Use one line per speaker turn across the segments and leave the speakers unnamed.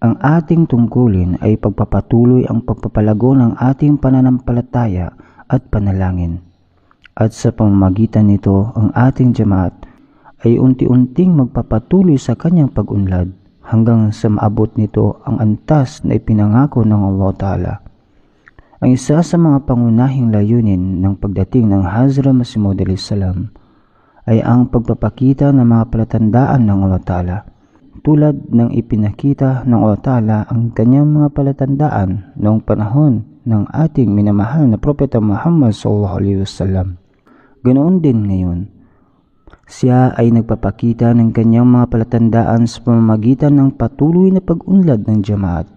Ang ating tungkulin ay pagpapatuloy ang pagpapalago ng ating pananampalataya at panalangin. At sa pamamagitan nito, ang ating jamaat ay unti-unting magpapatuloy sa kanyang pag-unlad hanggang sa maabot nito ang antas na ipinangako ng Allah Ta'ala. Ang isa sa mga pangunahing layunin ng pagdating ng Hazrat Masih Maud salam ay ang pagpapakita ng mga palatandaan ng Allah Ta'ala. Tulad ng ipinakita ng Allah Ta'ala ang kanyang mga palatandaan noong panahon ng ating minamahal na Propeta Muhammad SAW. Ganoon din ngayon. Siya ay nagpapakita ng kanyang mga palatandaan sa pamamagitan ng patuloy na pag-unlad ng jamaat.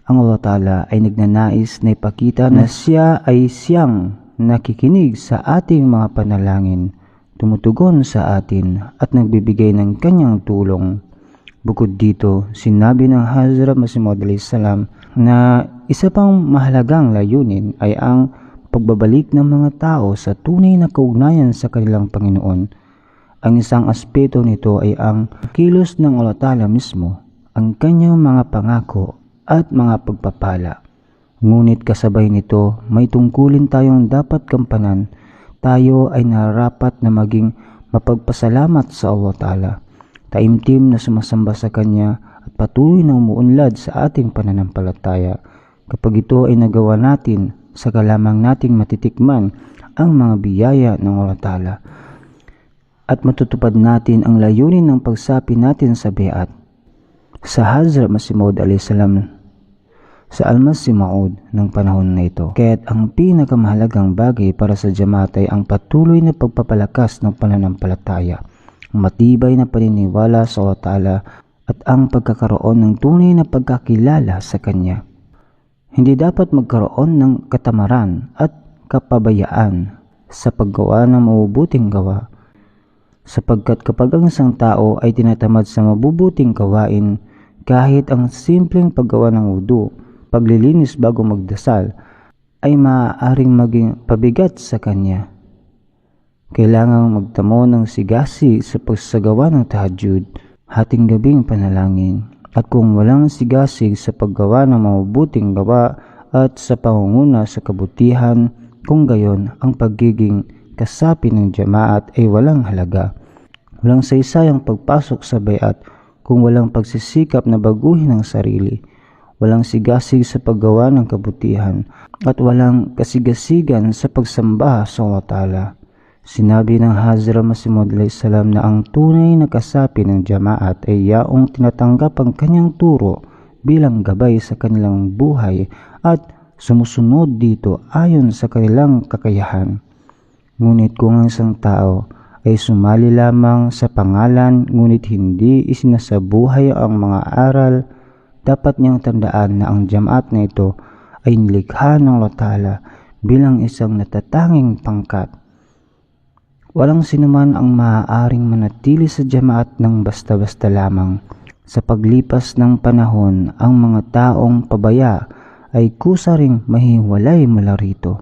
Ang Allah Ta'ala ay nagnanais na ipakita na siya ay siyang nakikinig sa ating mga panalangin, tumutugon sa atin at nagbibigay ng kanyang tulong. Bukod dito, sinabi ng Hazrat Masih Maud salam na isa pang mahalagang layunin ay ang pagbabalik ng mga tao sa tunay na kaugnayan sa kanilang Panginoon. Ang isang aspeto nito ay ang kilos ng Allah Ta'ala mismo, ang kanyang mga pangako at mga pagpapala. Ngunit kasabay nito, may tungkulin tayong dapat gampanan. Tayo ay nararapat na maging mapagpasalamat sa Allah Ta'ala, taimtim na sumasamba sa Kanya at patuloy na umuunlad sa ating pananampalataya. Kapag ito ay nagawa natin, saka lamang nating matitikman ang mga biyaya ng Allah Ta'ala at matutupad natin ang layunin ng pagsapi natin sa biat. Sa Hazrat Masih Maud salam sa Al-Masih Maud ng panahon na ito. Kaya't ang pinakamahalagang bagay para sa jamaat ay ang patuloy na pagpapalakas ng pananampalataya, matibay na paniniwala sa Allah Ta'ala at ang pagkakaroon ng tunay na pagkakilala sa Kanya. Hindi dapat magkaroon ng katamaran at kapabayaan sa paggawa ng mabubuting gawa, sapagkat kapag ang isang tao ay tinatamad sa mabubuting gawain, kahit ang simpleng paggawa ng wudu, paglilinis bago magdasal, ay maaaring maging pabigat sa kanya. Kailangang magtamo ng sigasi sa pagsagawa ng tahajjud, hating gabing panalangin. At kung walang sigasig sa paggawa ng mabubuting gawa at sa pangunguna sa kabutihan, kung gayon ang pagiging kasapi ng jamaat ay walang halaga. Walang saysayang pagpasok sa bayat kung walang pagsisikap na baguhin ang sarili, walang sigasig sa paggawa ng kabutihan, at walang kasigasigan sa pagsamba sa Allah Ta'ala. Sinabi ng Hazrat Masih Maud salam na ang tunay na kasapi ng jamaat ay yaong tinatanggap ang kanyang turo bilang gabay sa kanilang buhay at sumusunod dito ayon sa kanilang kakayahan. Ngunit kung ang isang tao ay sumali lamang sa pangalan ngunit hindi isinasabuhay ang mga aral, dapat niyang tandaan na ang jamaat na ito ay nilikha ng Allah Ta'ala bilang isang natatanging pangkat. Walang sinuman ang maaaring manatili sa jamaat ng basta-basta lamang. Sa paglipas ng panahon, ang mga taong pabaya ay kusa ring mahiwalay mula rito.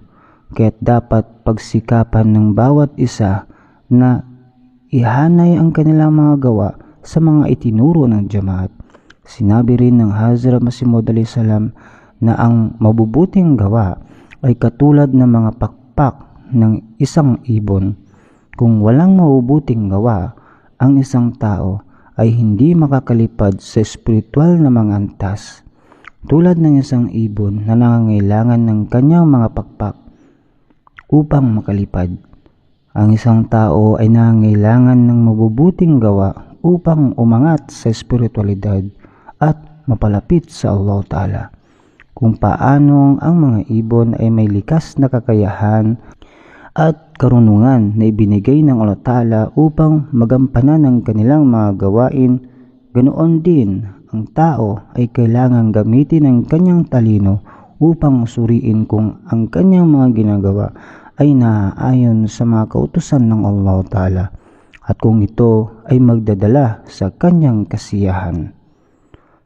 Kaya't dapat pagsikapan ng bawat isa na ihanay ang kanilang mga gawa sa mga itinuro ng jamaat. Sinabi rin ng Hazrat Masih Maud salam na ang mabubuting gawa ay katulad ng mga pakpak ng isang ibon. Kung walang mabubuting gawa, ang isang tao ay hindi makakalipad sa espiritual na mga antas. Tulad ng isang ibon na nangangailangan ng kanyang mga pakpak upang makalipad, ang isang tao ay nangangailangan ng mabubuting gawa upang umangat sa espiritualidad at mapalapit sa Allah Ta'ala. Kung paanong ang mga ibon ay may likas na kakayahan at karunungan na ibinigay ng Allah Ta'ala upang magampanan ang kanilang mga gawain, ganoon din ang tao ay kailangang gamitin ang kanyang talino upang suriin kung ang kanyang mga ginagawa ay naaayon sa mga kautusan ng Allah Ta'ala at kung ito ay magdadala sa kanyang kasiyahan.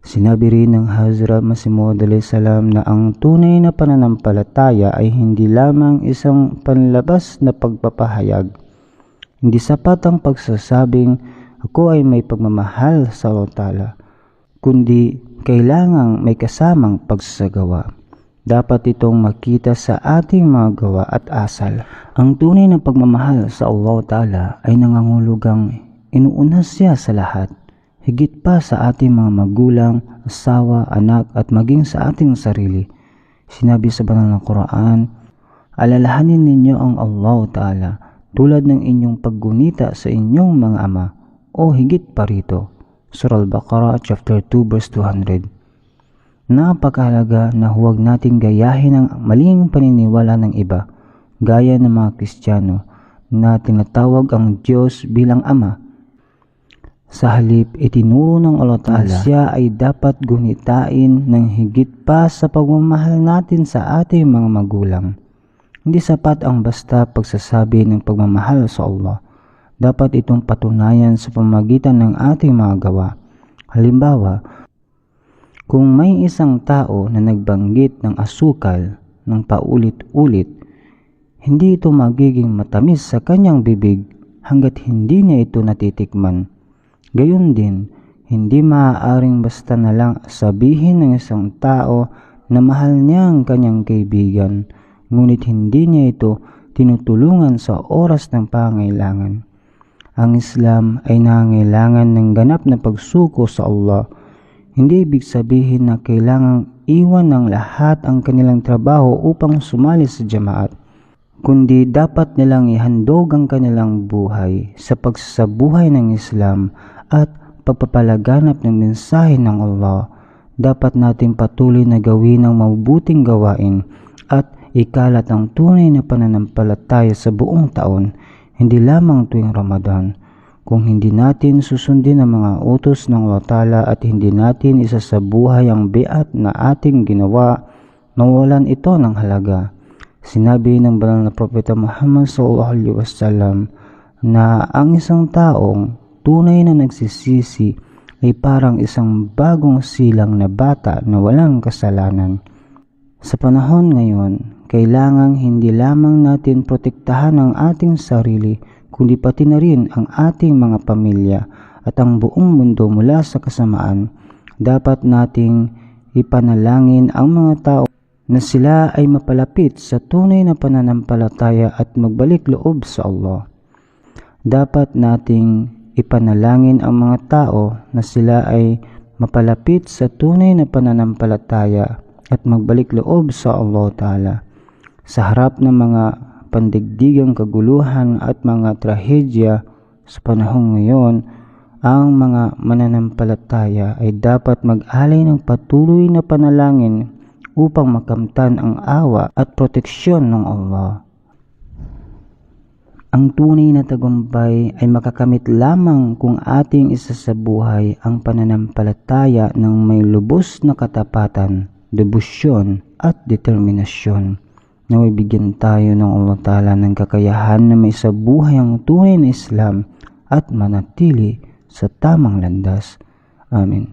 Sinabi rin ng Hazrat Masih Maud salam na ang tunay na pananampalataya ay hindi lamang isang panlabas na pagpapahayag. Hindi sapat ang pagsasabing ako ay may pagmamahal sa Allah Ta'ala, kundi kailangang may kasamang pagsasagawa. Dapat itong makita sa ating mga gawa at asal. Ang tunay na pagmamahal sa Allah Ta'ala ay nangangahulugang inuuna siya sa lahat, higit pa sa ating mga magulang, asawa, anak at maging sa ating sarili. Sinabi sa banal na Quran, alalahanin ninyo ang Allah Ta'ala tulad ng inyong paggunita sa inyong mga ama o higit pa rito. Surah Al-Baqarah chapter 2 verse 200. Napakahalaga na huwag nating gayahin ang maling paniniwala ng iba, gaya ng mga Kristiyano na tinatawag ang Diyos bilang Ama. Sa halip, itinuro ng Allah Ta'ala siya ay dapat gunitain ng higit pa sa pagmamahal natin sa ating mga magulang. Hindi sapat ang basta pagsasabi ng pagmamahal sa Allah. Dapat itong patunayan sa pamamagitan ng ating mga gawa. Halimbawa, kung may isang tao na nagbanggit ng asukal ng paulit-ulit, hindi ito magiging matamis sa kanyang bibig hanggat hindi niya ito natitikman. Gayon din, hindi maaaring basta na lang sabihin ng isang tao na mahal niya ang kanyang kaibigan, ngunit hindi niya ito tinutulungan sa oras ng pangailangan. Ang Islam ay nangangailangan ng ganap na pagsuko sa Allah. Hindi ibig sabihin na kailangang iwan ng lahat ang kanilang trabaho upang sumali sa jamaat, kundi dapat nilang ihandog ang kanilang buhay sa pagsasabuhay ng Islam at pagpapalaganap ng mensahe ng Allah. Dapat nating patuloy na gawin ang mabubuting gawain at ikalat ang tunay na pananampalataya sa buong taon, hindi lamang tuwing Ramadan. Kung hindi natin susundin ang mga utos ng Allah Ta'ala at hindi natin isasabuhay ang biat na ating ginawa, mawalan ito ng halaga. Sinabi ng banal na propeta Muhammad SAW na ang isang taong tunay na nagsisisi ay parang isang bagong silang na bata na walang kasalanan. Sa panahon ngayon, kailangang hindi lamang natin protektahan ang ating sarili, kundi pati na rin ang ating mga pamilya at ang buong mundo mula sa kasamaan. Dapat nating ipanalangin ang mga tao na sila ay mapalapit sa tunay na pananampalataya at magbalik loob sa Allah. Dapat nating ipanalangin ang mga tao na sila ay mapalapit sa tunay na pananampalataya at magbalik loob sa Allah Ta'ala. Sa harap ng mga pandigdigang kaguluhan at mga trahedya sa panahong ngayon, ang mga mananampalataya ay dapat mag-alay ng patuloy na panalangin upang makamtan ang awa at proteksyon ng Allah. Ang tunay na tagumpay ay makakamit lamang kung ating isasabuhay ang pananampalataya ng may lubos na katapatan, debosyon at determinasyon. Naway bigyan tayo ng Allah Ta'ala ng kakayahan na may isabuhay ang tunay na Islam at manatili sa tamang landas. Amin.